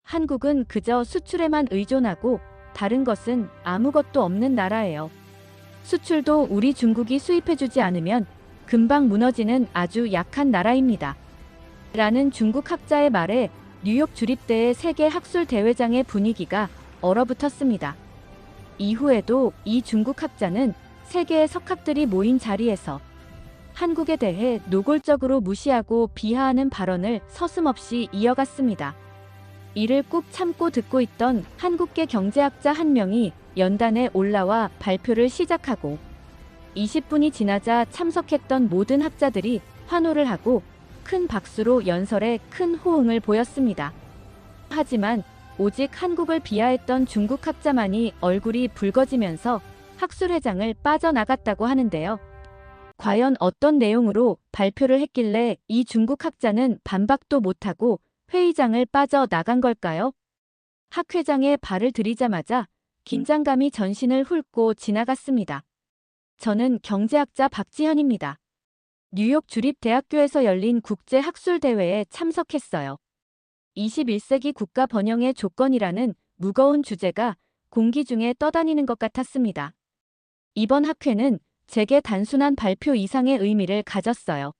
한국은 그저 수출에만 의존하고 다른 것은 아무것도 없는 나라예요. 수출도 우리 중국이 수입해주지 않으면 금방 무너지는 아주 약한 나라입니다. 라는 중국 학자의 말에 뉴욕 주립대의 세계 학술 대회장의 분위기가 얼어붙었습니다. 이후에도 이 중국 학자는 세계의 석학들이 모인 자리에서 한국에 대해 노골적으로 무시하고 비하하는 발언을 서슴없이 이어갔습니다. 이를 꾹 참고 듣고 있던 한국계 경제학자 한 명이 연단에 올라와 발표를 시작하고 20분이 지나자 참석했던 모든 학자들이 환호를 하고 큰 박수로 연설에 큰 호응을 보였습니다. 하지만 오직 한국을 비하했던 중국 학자만이 얼굴이 붉어지면서 학술회장을 빠져나갔다고 하는데요. 과연 어떤 내용으로 발표를 했길래 이 중국 학자는 반박도 못하고 회의장을 빠져나간 걸까요? 학회장에 발을 들이자마자 긴장감이 전신을 훑고 지나갔습니다. 저는 경제학자 박지현입니다. 뉴욕 주립대학교에서 열린 국제학술대회에 참석했어요. 21세기 국가 번영의 조건이라는 무거운 주제가 공기 중에 떠다니는 것 같았습니다. 이번 학회는 제게 단순한 발표 이상의 의미를 가졌어요.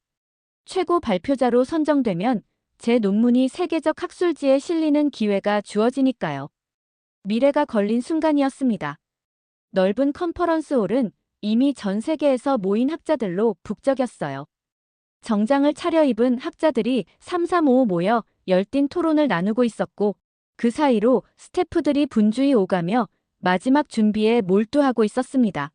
최고 발표자로 선정되면 제 논문이 세계적 학술지에 실리는 기회가 주어지니까요. 미래가 걸린 순간이었습니다. 넓은 컨퍼런스홀은 이미 전 세계에서 모인 학자들로 북적였어요. 정장을 차려입은 학자들이 삼삼오오 모여 열띤 토론을 나누고 있었고 그 사이로 스태프들이 분주히 오가며 마지막 준비에 몰두하고 있었습니다.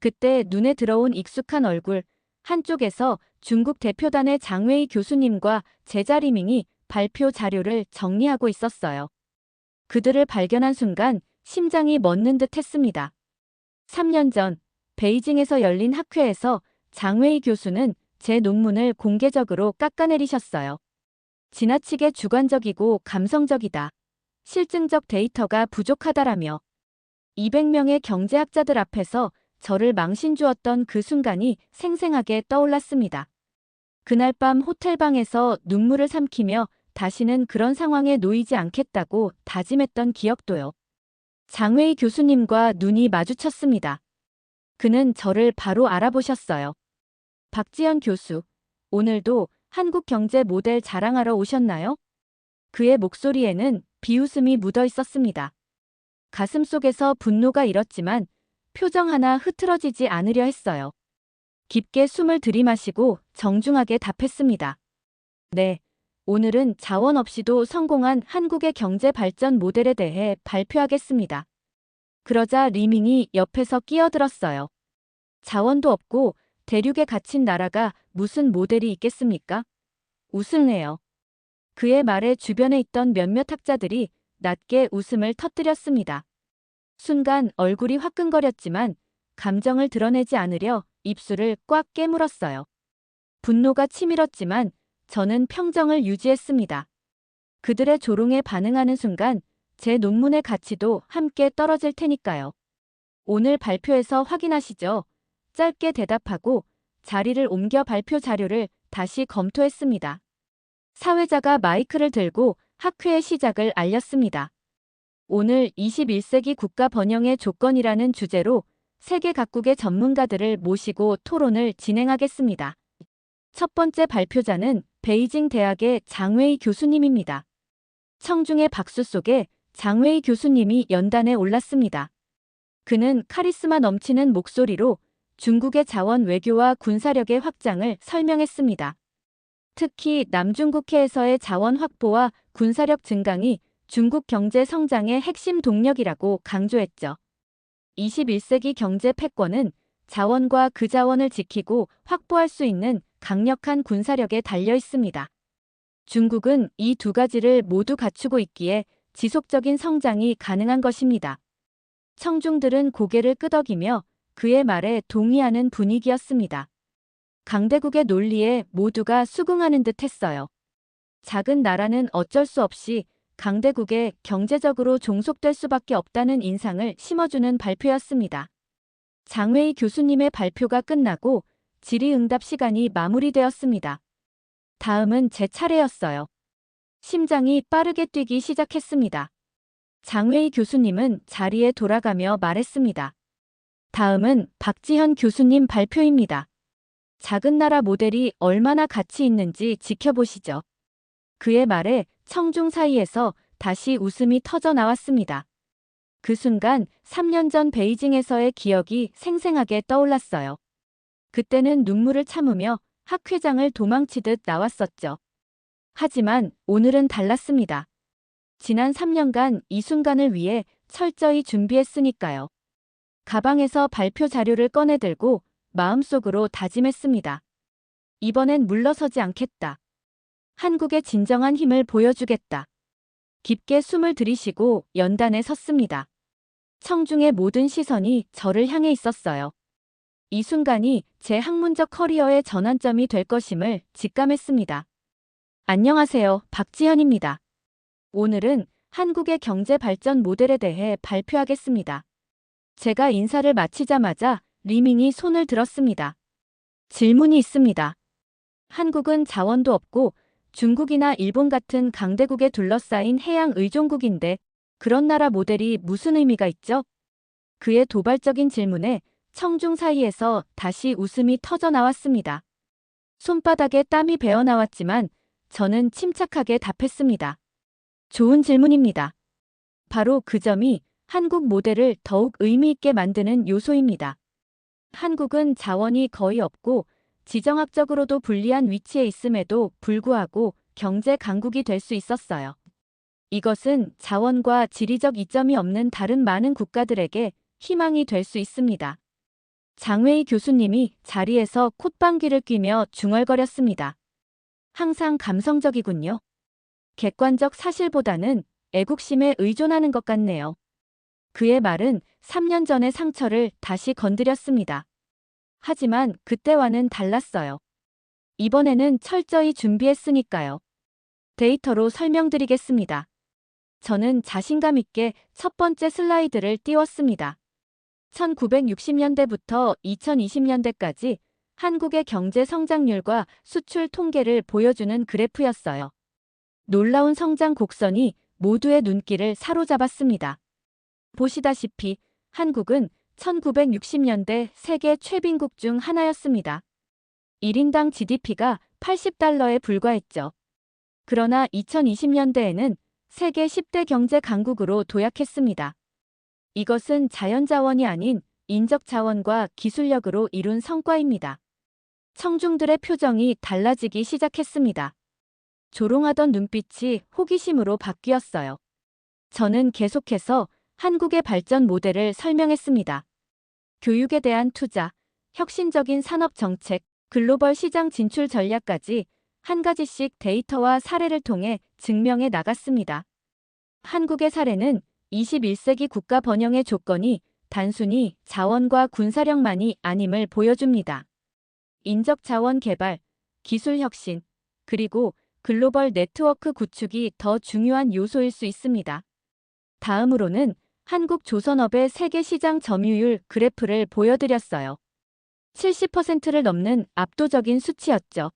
그때 눈에 들어온 익숙한 얼굴, 한쪽에서 중국 대표단의 장웨이 교수님과 제자리밍이 발표 자료를 정리하고 있었어요. 그들을 발견한 순간 심장이 멎는 듯 했습니다. 3년 전 베이징에서 열린 학회에서 장웨이 교수는 제 논문을 공개적으로 깎아내리셨어요. 지나치게 주관적이고 감성적이다. 실증적 데이터가 부족하다라며 200명의 경제학자들 앞에서 저를 망신주었던 그 순간이 생생하게 떠올랐습니다. 그날 밤 호텔방에서 눈물을 삼키며 다시는 그런 상황에 놓이지 않겠다고 다짐했던 기억도요. 장웨이 교수님과 눈이 마주쳤습니다. 그는 저를 바로 알아보셨어요. 박지현 교수, 오늘도 한국 경제 모델 자랑하러 오셨나요? 그의 목소리에는 비웃음이 묻어 있었습니다. 가슴속에서 분노가 일었지만 표정 하나 흐트러지지 않으려 했어요. 깊게 숨을 들이마시고 정중하게 답했습니다. 네, 오늘은 자원 없이도 성공한 한국의 경제 발전 모델에 대해 발표하겠습니다. 그러자 리밍이 옆에서 끼어들었어요. 자원도 없고 대륙에 갇힌 나라가 무슨 모델이 있겠습니까? 웃으네요. 그의 말에 주변에 있던 몇몇 학자들이 낮게 웃음을 터뜨렸습니다. 순간 얼굴이 화끈거렸지만 감정을 드러내지 않으려 입술을 꽉 깨물었어요. 분노가 치밀었지만 저는 평정을 유지했습니다. 그들의 조롱에 반응하는 순간 제 논문의 가치도 함께 떨어질 테니까요. 오늘 발표에서 확인하시죠. 짧게 대답하고 자리를 옮겨 발표 자료를 다시 검토했습니다. 사회자가 마이크를 들고 학회의 시작을 알렸습니다. 오늘 21세기 국가 번영의 조건이라는 주제로 세계 각국의 전문가들을 모시고 토론을 진행하겠습니다. 첫 번째 발표자는 베이징 대학의 장웨이 교수님입니다. 청중의 박수 속에 장웨이 교수님이 연단에 올랐습니다. 그는 카리스마 넘치는 목소리로 중국의 자원 외교와 군사력의 확장을 설명했습니다. 특히 남중국해에서의 자원 확보와 군사력 증강이 중국 경제 성장의 핵심 동력이라고 강조했죠. 21세기 경제 패권은 자원과 그 자원을 지키고 확보할 수 있는 강력한 군사력에 달려 있습니다. 중국은 이 두 가지를 모두 갖추고 있기에 지속적인 성장이 가능한 것입니다. 청중들은 고개를 끄덕이며 그의 말에 동의하는 분위기였습니다. 강대국의 논리에 모두가 수긍하는 듯 했어요. 작은 나라는 어쩔 수 없이 강대국에 경제적으로 종속될 수밖에 없다는 인상을 심어주는 발표였습니다. 장웨이 교수님의 발표가 끝나고 질의응답 시간이 마무리되었습니다. 다음은 제 차례였어요. 심장이 빠르게 뛰기 시작했습니다. 장웨이 교수님은 자리에 돌아가며 말했습니다. 다음은 박지현 교수님 발표입니다. 작은 나라 모델이 얼마나 가치 있는지 지켜보시죠. 그의 말에 청중 사이에서 다시 웃음이 터져 나왔습니다. 그 순간 3년 전 베이징에서의 기억이 생생하게 떠올랐어요. 그때는 눈물을 참으며 학회장을 도망치듯 나왔었죠. 하지만 오늘은 달랐습니다. 지난 3년간 이 순간을 위해 철저히 준비했으니까요. 가방에서 발표 자료를 꺼내들고 마음속으로 다짐했습니다. 이번엔 물러서지 않겠다. 한국의 진정한 힘을 보여주겠다. 깊게 숨을 들이쉬고 연단에 섰습니다. 청중의 모든 시선이 저를 향해 있었어요. 이 순간이 제 학문적 커리어의 전환점이 될 것임을 직감했습니다. 안녕하세요, 박지현입니다. 오늘은 한국의 경제 발전 모델에 대해 발표하겠습니다. 제가 인사를 마치자마자 리밍이 손을 들었습니다. 질문이 있습니다. 한국은 자원도 없고 중국이나 일본 같은 강대국에 둘러싸인 해양 의존국인데 그런 나라 모델이 무슨 의미가 있죠? 그의 도발적인 질문에 청중 사이에서 다시 웃음이 터져 나왔습니다. 손바닥에 땀이 배어 나왔지만 저는 침착하게 답했습니다. 좋은 질문입니다. 바로 그 점이 한국 모델을 더욱 의미 있게 만드는 요소입니다. 한국은 자원이 거의 없고 지정학적으로도 불리한 위치에 있음에도 불구하고 경제 강국이 될 수 있었어요. 이것은 자원과 지리적 이점이 없는 다른 많은 국가들에게 희망이 될 수 있습니다. 장웨이 교수님이 자리에서 콧방귀를 뀌며 중얼거렸습니다. 항상 감성적이군요. 객관적 사실보다는 애국심에 의존하는 것 같네요. 그의 말은 3년 전의 상처를 다시 건드렸습니다. 하지만 그때와는 달랐어요. 이번에는 철저히 준비했으니까요. 데이터로 설명드리겠습니다. 저는 자신감 있게 첫 번째 슬라이드를 띄웠습니다. 1960년대부터 2020년대까지 한국의 경제 성장률과 수출 통계를 보여주는 그래프였어요. 놀라운 성장 곡선이 모두의 눈길을 사로잡았습니다. 보시다시피 한국은 1960년대 세계 최빈국 중 하나였습니다. 1인당 GDP가 $80에 불과했죠. 그러나 2020년대에는 세계 10대 경제 강국으로 도약했습니다. 이것은 자연자원이 아닌 인적 자원과 기술력으로 이룬 성과입니다. 청중들의 표정이 달라지기 시작했습니다. 조롱하던 눈빛이 호기심으로 바뀌었어요. 저는 계속해서 한국의 발전 모델을 설명했습니다. 교육에 대한 투자, 혁신적인 산업 정책, 글로벌 시장 진출 전략까지 한 가지씩 데이터와 사례를 통해 증명해 나갔습니다. 한국의 사례는 21세기 국가 번영의 조건이 단순히 자원과 군사력만이 아님을 보여줍니다. 인적 자원 개발, 기술 혁신, 그리고 글로벌 네트워크 구축이 더 중요한 요소일 수 있습니다. 다음으로는 한국 조선업의 세계 시장 점유율 그래프를 보여드렸어요. 70%를 넘는 압도적인 수치였죠.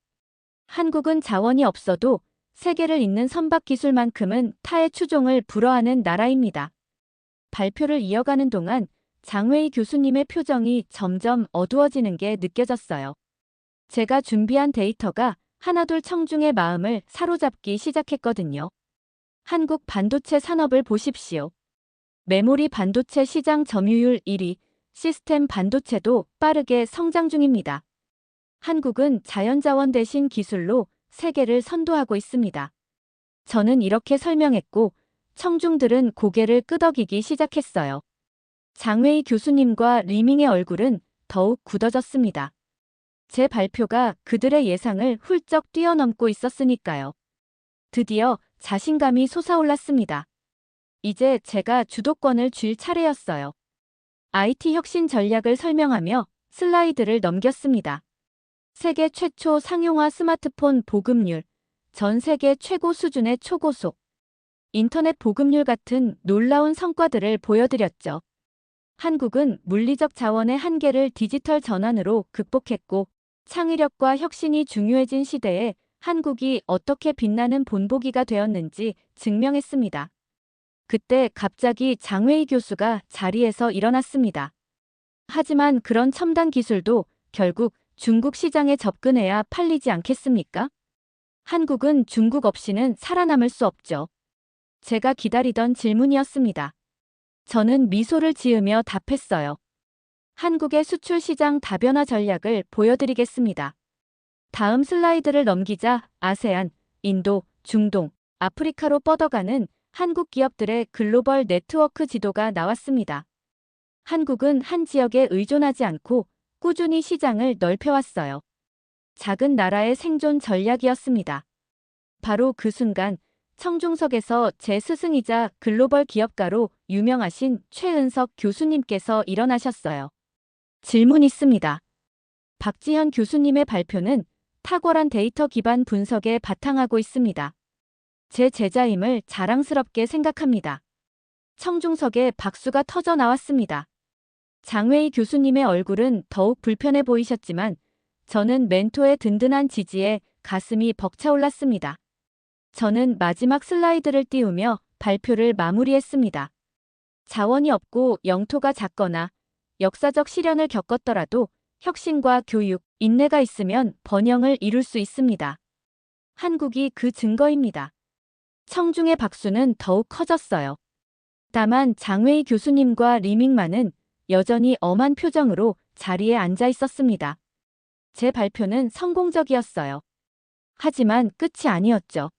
한국은 자원이 없어도 세계를 잇는 선박 기술만큼은 타의 추종을 불허하는 나라입니다. 발표를 이어가는 동안 장웨이 교수님의 표정이 점점 어두워지는 게 느껴졌어요. 제가 준비한 데이터가 하나둘 청중의 마음을 사로잡기 시작했거든요. 한국 반도체 산업을 보십시오. 메모리 반도체 시장 점유율 1위, 시스템 반도체도 빠르게 성장 중입니다. 한국은 자연자원 대신 기술로 세계를 선도하고 있습니다. 저는 이렇게 설명했고 청중들은 고개를 끄덕이기 시작했어요. 장웨이 교수님과 리밍의 얼굴은 더욱 굳어졌습니다. 제 발표가 그들의 예상을 훌쩍 뛰어넘고 있었으니까요. 드디어 자신감이 솟아올랐습니다. 이제 제가 주도권을 쥘 차례였어요. IT 혁신 전략을 설명하며 슬라이드를 넘겼습니다. 세계 최초 상용화 스마트폰 보급률, 전 세계 최고 수준의 초고속, 인터넷 보급률 같은 놀라운 성과들을 보여드렸죠. 한국은 물리적 자원의 한계를 디지털 전환으로 극복했고 창의력과 혁신이 중요해진 시대에 한국이 어떻게 빛나는 본보기가 되었는지 증명했습니다. 그때 갑자기 장웨이 교수가 자리에서 일어났습니다. 하지만 그런 첨단 기술도 결국 중국 시장에 접근해야 팔리지 않겠습니까? 한국은 중국 없이는 살아남을 수 없죠. 제가 기다리던 질문이었습니다. 저는 미소를 지으며 답했어요. 한국의 수출 시장 다변화 전략을 보여드리겠습니다. 다음 슬라이드를 넘기자 아세안, 인도, 중동, 아프리카로 뻗어가는 한국 기업들의 글로벌 네트워크 지도가 나왔습니다. 한국은 한 지역에 의존하지 않고 꾸준히 시장을 넓혀왔어요. 작은 나라의 생존 전략이었습니다. 바로 그 순간 청중석에서 제 스승이자 글로벌 기업가로 유명하신 최은석 교수님께서 일어나셨어요. 질문 있습니다. 박지현 교수님의 발표는 탁월한 데이터 기반 분석에 바탕하고 있습니다. 제 제자임을 자랑스럽게 생각합니다. 청중석에 박수가 터져 나왔습니다. 장웨이 교수님의 얼굴은 더욱 불편해 보이셨지만 저는 멘토의 든든한 지지에 가슴이 벅차올랐습니다. 저는 마지막 슬라이드를 띄우며 발표를 마무리했습니다. 자원이 없고 영토가 작거나 역사적 시련을 겪었더라도 혁신과 교육, 인내가 있으면 번영을 이룰 수 있습니다. 한국이 그 증거입니다. 청중의 박수는 더욱 커졌어요. 다만 장웨이 교수님과 리밍만은 여전히 엄한 표정으로 자리에 앉아 있었습니다. 제 발표는 성공적이었어요. 하지만 끝이 아니었죠.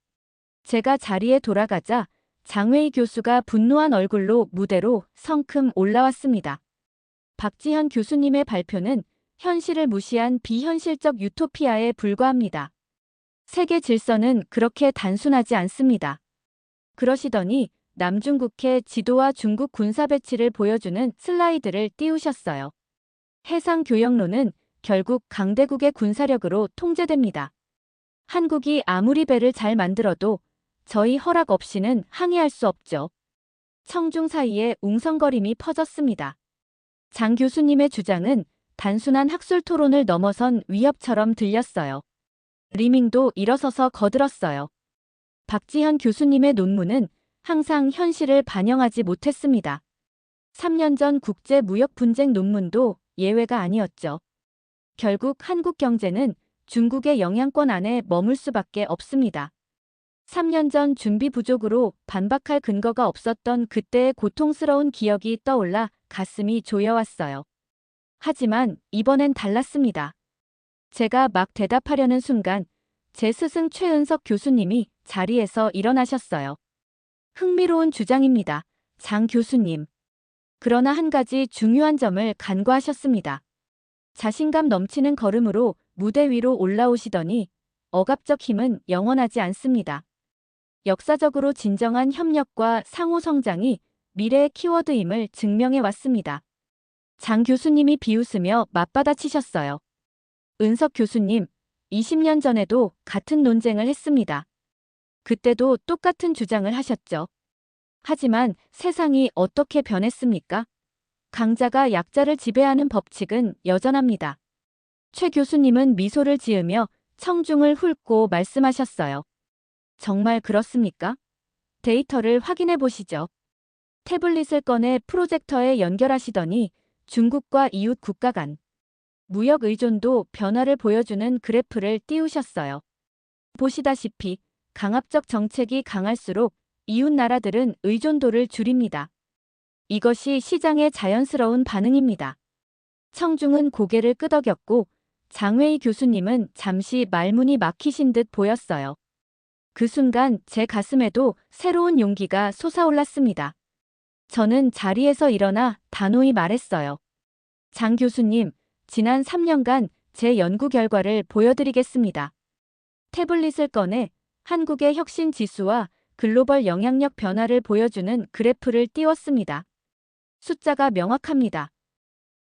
제가 자리에 돌아가자 장웨이 교수가 분노한 얼굴로 무대로 성큼 올라왔습니다. 박지현 교수님의 발표는 현실을 무시한 비현실적 유토피아에 불과합니다. 세계 질서는 그렇게 단순하지 않습니다. 그러시더니 남중국해 지도와 중국 군사 배치를 보여주는 슬라이드를 띄우셨어요. 해상 교역로는 결국 강대국의 군사력으로 통제됩니다. 한국이 아무리 배를 잘 만들어도 저희 허락 없이는 항해할 수 없죠. 청중 사이에 웅성거림이 퍼졌습니다. 장 교수님의 주장은 단순한 학술 토론을 넘어선 위협처럼 들렸어요. 리밍도 일어서서 거들었어요. 박지현 교수님의 논문은 항상 현실을 반영하지 못했습니다. 3년 전 국제무역 분쟁 논문도 예외가 아니었죠. 결국 한국 경제는 중국의 영향권 안에 머물 수밖에 없습니다. 3년 전 준비 부족으로 반박할 근거가 없었던 그때의 고통스러운 기억이 떠올라 가슴이 조여왔어요. 하지만 이번엔 달랐습니다. 제가 막 대답하려는 순간 제 스승 최은석 교수님이 자리에서 일어나셨어요. 흥미로운 주장입니다. 장 교수님. 그러나 한 가지 중요한 점을 간과하셨습니다. 자신감 넘치는 걸음으로 무대 위로 올라오시더니 억압적 힘은 영원하지 않습니다. 역사적으로 진정한 협력과 상호 성장이 미래의 키워드임을 증명해 왔습니다. 장 교수님이 비웃으며 맞받아치셨어요. 은석 교수님, 20년 전에도 같은 논쟁을 했습니다. 그때도 똑같은 주장을 하셨죠. 하지만 세상이 어떻게 변했습니까? 강자가 약자를 지배하는 법칙은 여전합니다. 최 교수님은 미소를 지으며 청중을 훑고 말씀하셨어요. 정말 그렇습니까? 데이터를 확인해 보시죠. 태블릿을 꺼내 프로젝터에 연결하시더니 중국과 이웃 국가 간 무역 의존도 변화를 보여주는 그래프를 띄우셨어요. 보시다시피 강압적 정책이 강할수록 이웃 나라들은 의존도를 줄입니다. 이것이 시장의 자연스러운 반응입니다. 청중은 고개를 끄덕였고 장웨이 교수님은 잠시 말문이 막히신 듯 보였어요. 그 순간 제 가슴에도 새로운 용기가 솟아올랐습니다. 저는 자리에서 일어나 단호히 말했어요. 장 교수님, 지난 3년간 제 연구 결과를 보여드리겠습니다. 태블릿을 꺼내 한국의 혁신 지수와 글로벌 영향력 변화를 보여주는 그래프를 띄웠습니다. 숫자가 명확합니다.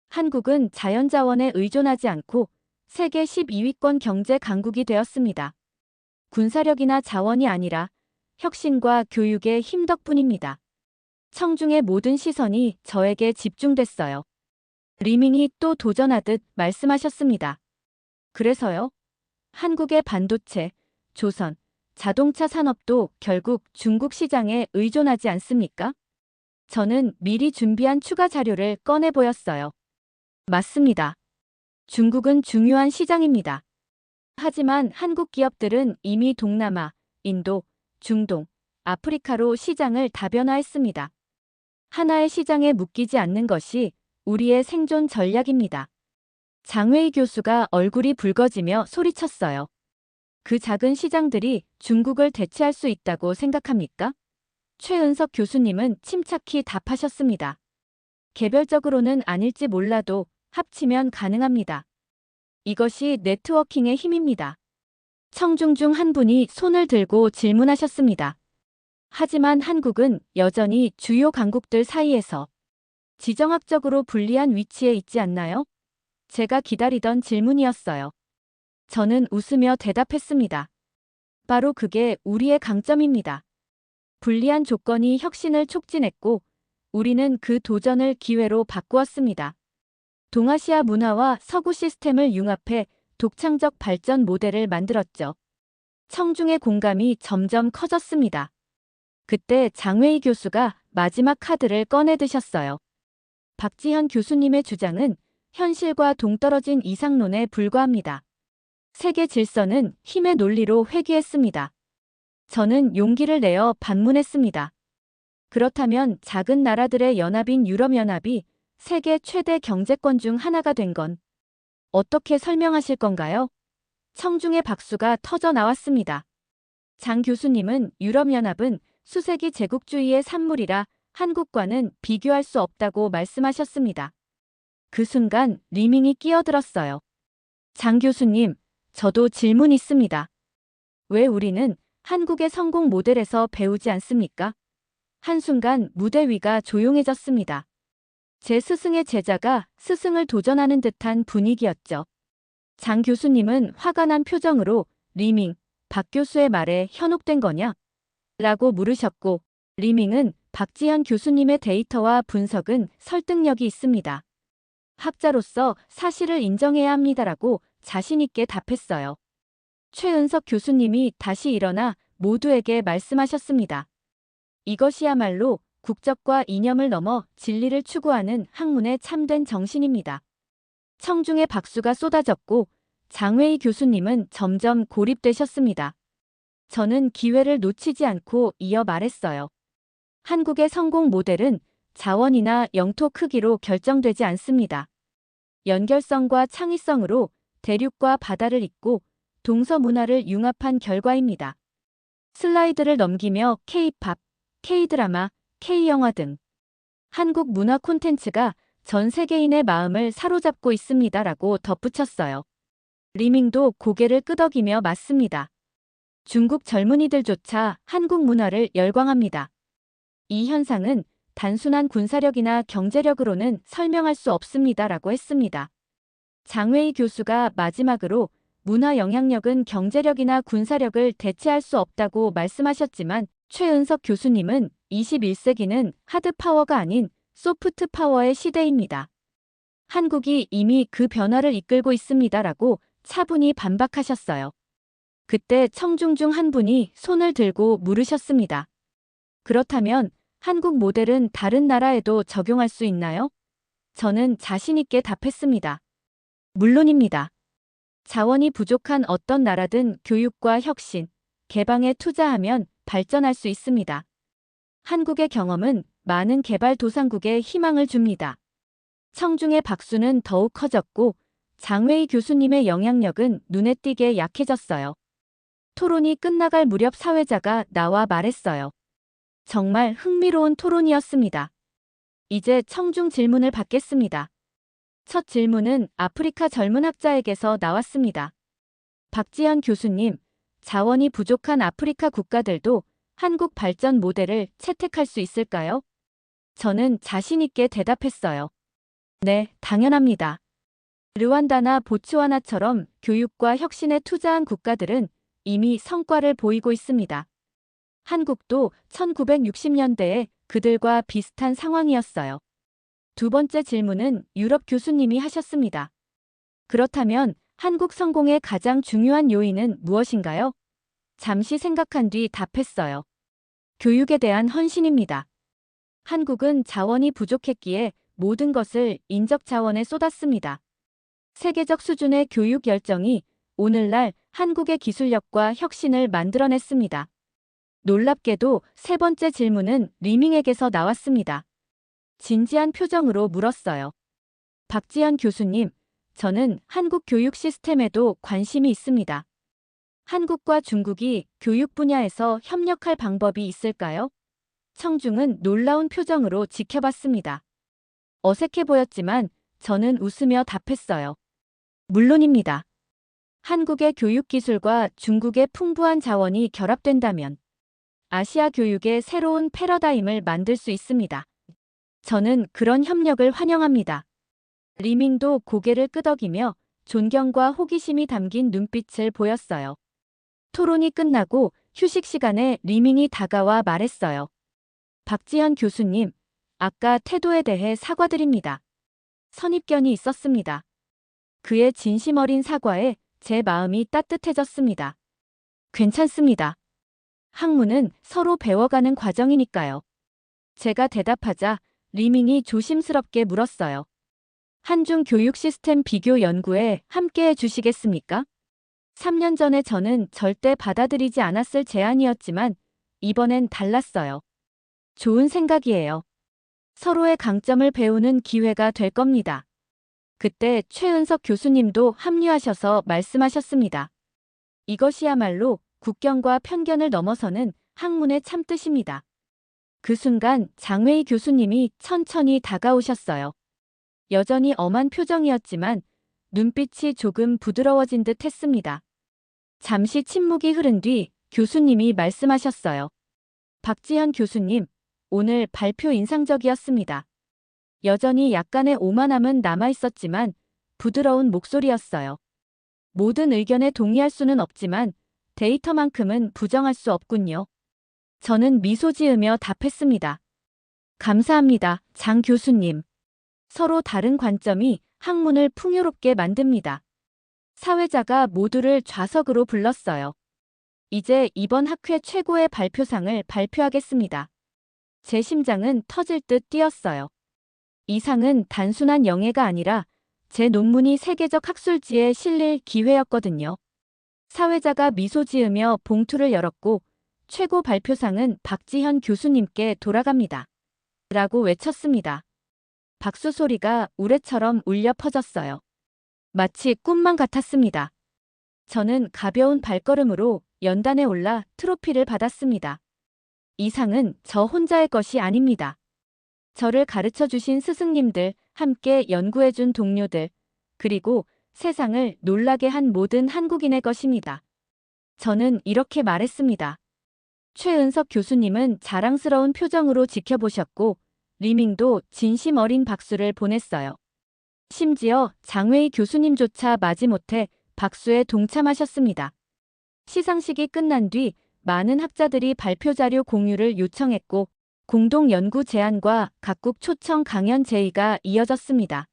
한국은 자연자원에 의존하지 않고 세계 12위권 경제 강국이 되었습니다. 군사력이나 자원이 아니라 혁신과 교육의 힘 덕분입니다. 청중의 모든 시선이 저에게 집중됐어요. 리밍이 또 도전하듯 말씀하셨습니다. 그래서요? 한국의 반도체, 조선, 자동차 산업도 결국 중국 시장에 의존하지 않습니까? 저는 미리 준비한 추가 자료를 꺼내 보였어요. 맞습니다. 중국은 중요한 시장입니다. 하지만 한국 기업들은 이미 동남아, 인도, 중동, 아프리카로 시장을 다변화했습니다. 하나의 시장에 묶이지 않는 것이 우리의 생존 전략입니다. 장웨이 교수가 얼굴이 붉어지며 소리쳤어요. 그 작은 시장들이 중국을 대체할 수 있다고 생각합니까? 최은석 교수님은 침착히 답하셨습니다. 개별적으로는 아닐지 몰라도 합치면 가능합니다. 이것이 네트워킹의 힘입니다. 청중 중 한 분이 손을 들고 질문하셨습니다. 하지만 한국은 여전히 주요 강국들 사이에서 지정학적으로 불리한 위치에 있지 않나요? 제가 기다리던 질문이었어요. 저는 웃으며 대답했습니다. 바로 그게 우리의 강점입니다. 불리한 조건이 혁신을 촉진했고 우리는 그 도전을 기회로 바꾸었습니다. 동아시아 문화와 서구 시스템을 융합해 독창적 발전 모델을 만들었죠. 청중의 공감이 점점 커졌습니다. 그때 장웨이 교수가 마지막 카드를 꺼내드셨어요. 박지현 교수님의 주장은 현실과 동떨어진 이상론에 불과합니다. 세계 질서는 힘의 논리로 회귀했습니다. 저는 용기를 내어 반문했습니다. 그렇다면 작은 나라들의 연합인 유럽연합이 세계 최대 경제권 중 하나가 된 건 어떻게 설명하실 건가요? 청중의 박수가 터져 나왔습니다. 장 교수님은 유럽연합은 수세기 제국주의의 산물이라 한국과는 비교할 수 없다고 말씀하셨습니다. 그 순간 리밍이 끼어들었어요. 장 교수님, 저도 질문 있습니다. 왜 우리는 한국의 성공 모델에서 배우지 않습니까? 한순간 무대 위가 조용해졌습니다. 제 스승의 제자가 스승을 도전하는 듯한 분위기였죠. 장 교수님은 화가 난 표정으로 리밍, 박 교수의 말에 현혹된 거냐? 라고 물으셨고 리밍은 박지현 교수님의 데이터와 분석은 설득력이 있습니다. 학자로서 사실을 인정해야 합니다라고 자신있게 답했어요. 최은석 교수님이 다시 일어나 모두에게 말씀하셨습니다. 이것이야말로 국적과 이념을 넘어 진리를 추구하는 학문의 참된 정신입니다. 청중의 박수가 쏟아졌고 장웨이 교수님은 점점 고립되셨습니다. 저는 기회를 놓치지 않고 이어 말했어요. 한국의 성공 모델은 자원이나 영토 크기로 결정되지 않습니다. 연결성과 창의성으로 대륙과 바다를 잇고 동서 문화를 융합한 결과입니다. 슬라이드를 넘기며 K-팝, K-드라마, K-영화 등 한국 문화 콘텐츠가 전 세계인의 마음을 사로잡고 있습니다라고 덧붙였어요. 리밍도 고개를 끄덕이며 맞습니다. 중국 젊은이들조차 한국 문화를 열광합니다. 이 현상은 단순한 군사력이나 경제력으로는 설명할 수 없습니다라고 했습니다. 장웨이 교수가 마지막으로 문화 영향력은 경제력이나 군사력을 대체할 수 없다고 말씀하셨지만 최은석 교수님은 21세기는 하드파워가 아닌 소프트파워의 시대입니다. 한국이 이미 그 변화를 이끌고 있습니다라고 차분히 반박하셨어요. 그때 청중 중 한 분이 손을 들고 물으셨습니다. 그렇다면 한국 모델은 다른 나라에도 적용할 수 있나요? 저는 자신 있게 답했습니다. 물론입니다. 자원이 부족한 어떤 나라든 교육과 혁신, 개방에 투자하면 발전할 수 있습니다. 한국의 경험은 많은 개발도상국에 희망을 줍니다. 청중의 박수는 더욱 커졌고 장웨이 교수님의 영향력은 눈에 띄게 약해졌어요. 토론이 끝나갈 무렵 사회자가 나와 말했어요. 정말 흥미로운 토론이었습니다. 이제 청중 질문을 받겠습니다. 첫 질문은 아프리카 젊은 학자에게서 나왔습니다. 박지현 교수님, 자원이 부족한 아프리카 국가들도 한국 발전 모델을 채택할 수 있을까요? 저는 자신 있게 대답했어요. 네, 당연합니다. 르완다나 보츠와나처럼 교육과 혁신에 투자한 국가들은 이미 성과를 보이고 있습니다. 한국도 1960년대에 그들과 비슷한 상황이었어요. 두 번째 질문은 유럽 교수님이 하셨습니다. 그렇다면 한국 성공의 가장 중요한 요인은 무엇인가요? 잠시 생각한 뒤 답했어요. 교육에 대한 헌신입니다. 한국은 자원이 부족했기에 모든 것을 인적 자원에 쏟았습니다. 세계적 수준의 교육 열정이 오늘날 한국의 기술력과 혁신을 만들어냈습니다. 놀랍게도 세 번째 질문은 리밍에게서 나왔습니다. 진지한 표정으로 물었어요. 박지현 교수님, 저는 한국 교육 시스템에도 관심이 있습니다. 한국과 중국이 교육 분야에서 협력할 방법이 있을까요? 청중은 놀라운 표정으로 지켜봤습니다. 어색해 보였지만 저는 웃으며 답했어요. 물론입니다. 한국의 교육 기술과 중국의 풍부한 자원이 결합된다면 아시아 교육의 새로운 패러다임을 만들 수 있습니다. 저는 그런 협력을 환영합니다. 리밍도 고개를 끄덕이며 존경과 호기심이 담긴 눈빛을 보였어요. 토론이 끝나고 휴식 시간에 리밍이 다가와 말했어요. 박지현 교수님, 아까 태도에 대해 사과드립니다. 선입견이 있었습니다. 그의 진심 어린 사과에 제 마음이 따뜻해졌습니다. 괜찮습니다. 학문은 서로 배워가는 과정이니까요. 제가 대답하자 리밍이 조심스럽게 물었어요. 한중 교육 시스템 비교 연구에 함께해 주시겠습니까? 3년 전에 저는 절대 받아들이지 않았을 제안이었지만 이번엔 달랐어요. 좋은 생각이에요. 서로의 강점을 배우는 기회가 될 겁니다. 그때 최은석 교수님도 합류하셔서 말씀하셨습니다. 이것이야말로 국경과 편견을 넘어서는 학문의 참뜻입니다. 그 순간 장웨이 교수님이 천천히 다가오셨어요. 여전히 엄한 표정이었지만 눈빛이 조금 부드러워진 듯 했습니다. 잠시 침묵이 흐른 뒤 교수님이 말씀하셨어요. 박지현 교수님, 오늘 발표 인상적이었습니다. 여전히 약간의 오만함은 남아있었지만 부드러운 목소리였어요. 모든 의견에 동의할 수는 없지만 데이터만큼은 부정할 수 없군요. 저는 미소 지으며 답했습니다. 감사합니다, 장 교수님. 서로 다른 관점이 학문을 풍요롭게 만듭니다. 사회자가 모두를 좌석으로 불렀어요. 이제 이번 학회 최고의 발표상을 발표하겠습니다. 제 심장은 터질 듯 뛰었어요. 이 상은 단순한 영예가 아니라 제 논문이 세계적 학술지에 실릴 기회였거든요. 사회자가 미소 지으며 봉투를 열었고 최고 발표상은 박지현 교수님께 돌아갑니다. 라고 외쳤습니다. 박수 소리가 우레처럼 울려 퍼졌어요. 마치 꿈만 같았습니다. 저는 가벼운 발걸음으로 연단에 올라 트로피를 받았습니다. 이 상은 저 혼자의 것이 아닙니다. 저를 가르쳐 주신 스승님들, 함께 연구해준 동료들, 그리고 세상을 놀라게 한 모든 한국인의 것입니다. 저는 이렇게 말했습니다. 최은석 교수님은 자랑스러운 표정으로 지켜보셨고 리밍도 진심 어린 박수를 보냈어요. 심지어 장웨이 교수님조차 마지못해 박수에 동참하셨습니다. 시상식이 끝난 뒤 많은 학자들이 발표 자료 공유를 요청했고 공동 연구 제안과 각국 초청 강연 제의가 이어졌습니다.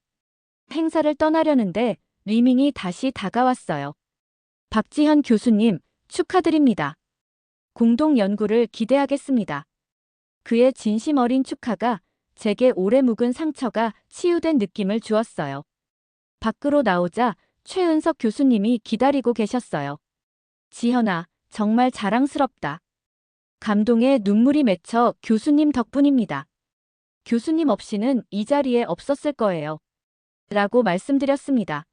행사를 떠나려는데 리밍이 다시 다가왔어요. 박지현 교수님, 축하드립니다. 공동 연구를 기대하겠습니다. 그의 진심 어린 축하가 제게 오래 묵은 상처가 치유된 느낌을 주었어요. 밖으로 나오자 최은석 교수님이 기다리고 계셨어요. 지현아, 정말 자랑스럽다. 감동에 눈물이 맺혀 교수님 덕분입니다. 교수님 없이는 이 자리에 없었을 거예요. 라고 말씀드렸습니다.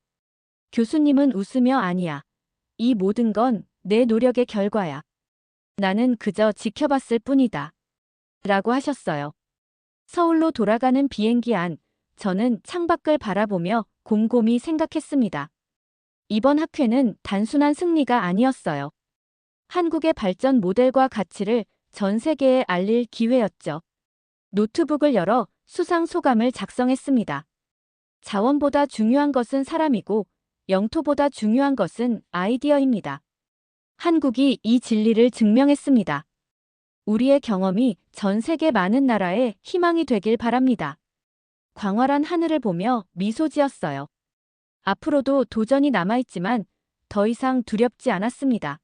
교수님은 웃으며 아니야. 이 모든 건 내 노력의 결과야. 나는 그저 지켜봤을 뿐이다. 라고 하셨어요. 서울로 돌아가는 비행기 안, 저는 창밖을 바라보며 곰곰이 생각했습니다. 이번 학회는 단순한 승리가 아니었어요. 한국의 발전 모델과 가치를 전 세계에 알릴 기회였죠. 노트북을 열어 수상 소감을 작성했습니다. 자원보다 중요한 것은 사람이고 영토보다 중요한 것은 아이디어입니다. 한국이 이 진리를 증명했습니다. 우리의 경험이 전 세계 많은 나라에 희망이 되길 바랍니다. 광활한 하늘을 보며 미소 지었어요. 앞으로도 도전이 남아있지만 더 이상 두렵지 않았습니다.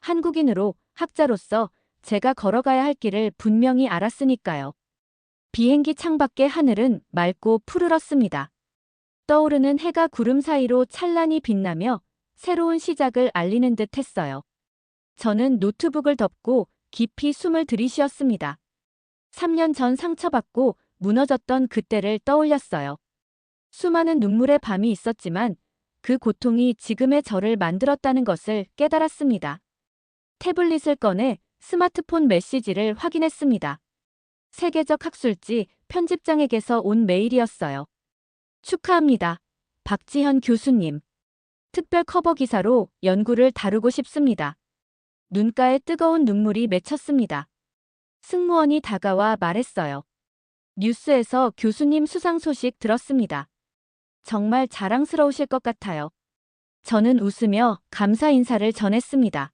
한국인으로, 학자로서 제가 걸어가야 할 길을 분명히 알았으니까요. 비행기 창밖의 하늘은 맑고 푸르렀습니다. 떠오르는 해가 구름 사이로 찬란히 빛나며 새로운 시작을 알리는 듯 했어요. 저는 노트북을 덮고 깊이 숨을 들이쉬었습니다. 3년 전 상처받고 무너졌던 그때를 떠올렸어요. 수많은 눈물의 밤이 있었지만 그 고통이 지금의 저를 만들었다는 것을 깨달았습니다. 태블릿을 꺼내 스마트폰 메시지를 확인했습니다. 세계적 학술지 편집장에게서 온 메일이었어요. 축하합니다. 박지현 교수님. 특별 커버 기사로 연구를 다루고 싶습니다. 눈가에 뜨거운 눈물이 맺혔습니다. 승무원이 다가와 말했어요. 뉴스에서 교수님 수상 소식 들었습니다. 정말 자랑스러우실 것 같아요. 저는 웃으며 감사 인사를 전했습니다.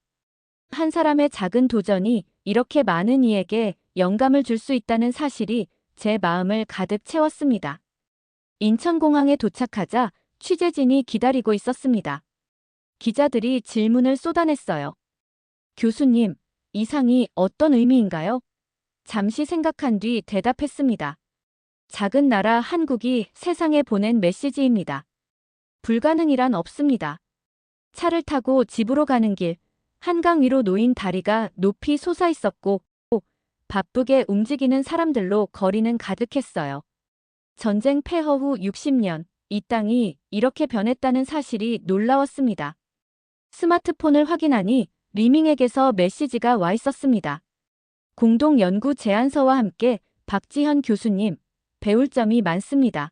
한 사람의 작은 도전이 이렇게 많은 이에게 영감을 줄 수 있다는 사실이 제 마음을 가득 채웠습니다. 인천공항에 도착하자 취재진이 기다리고 있었습니다. 기자들이 질문을 쏟아냈어요. 교수님, 이 상이 어떤 의미인가요? 잠시 생각한 뒤 대답했습니다. 작은 나라 한국이 세상에 보낸 메시지입니다. 불가능이란 없습니다. 차를 타고 집으로 가는 길, 한강 위로 놓인 다리가 높이 솟아 있었고, 바쁘게 움직이는 사람들로 거리는 가득했어요. 전쟁 폐허 후 60년, 이 땅이 이렇게 변했다는 사실이 놀라웠습니다. 스마트폰을 확인하니 리밍에게서 메시지가 와 있었습니다. 공동 연구 제안서와 함께 박지현 교수님, 배울 점이 많습니다.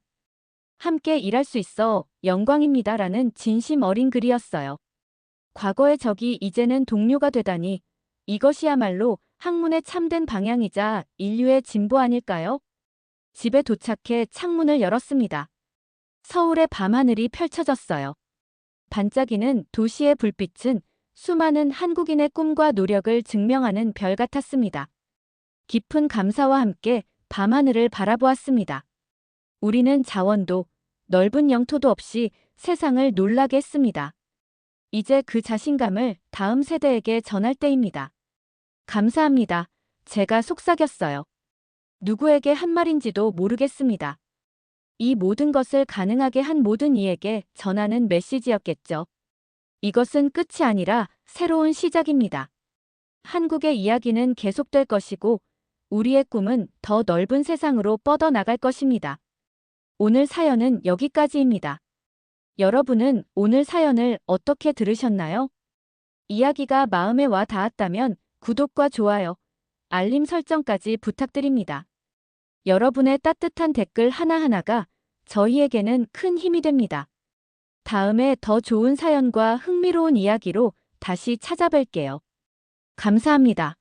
함께 일할 수 있어 영광입니다라는 진심 어린 글이었어요. 과거의 적이 이제는 동료가 되다니 이것이야말로 학문의 참된 방향이자 인류의 진보 아닐까요? 집에 도착해 창문을 열었습니다. 서울의 밤하늘이 펼쳐졌어요. 반짝이는 도시의 불빛은 수많은 한국인의 꿈과 노력을 증명하는 별 같았습니다. 깊은 감사와 함께 밤하늘을 바라보았습니다. 우리는 자원도 넓은 영토도 없이 세상을 놀라게 했습니다. 이제 그 자신감을 다음 세대에게 전할 때입니다. 감사합니다. 제가 속삭였어요. 누구에게 한 말인지도 모르겠습니다. 이 모든 것을 가능하게 한 모든 이에게 전하는 메시지였겠죠. 이것은 끝이 아니라 새로운 시작입니다. 한국의 이야기는 계속될 것이고 우리의 꿈은 더 넓은 세상으로 뻗어나갈 것입니다. 오늘 사연은 여기까지입니다. 여러분은 오늘 사연을 어떻게 들으셨나요? 이야기가 마음에 와 닿았다면 구독과 좋아요, 알림 설정까지 부탁드립니다. 여러분의 따뜻한 댓글 하나하나가 저희에게는 큰 힘이 됩니다. 다음에 더 좋은 사연과 흥미로운 이야기로 다시 찾아뵐게요. 감사합니다.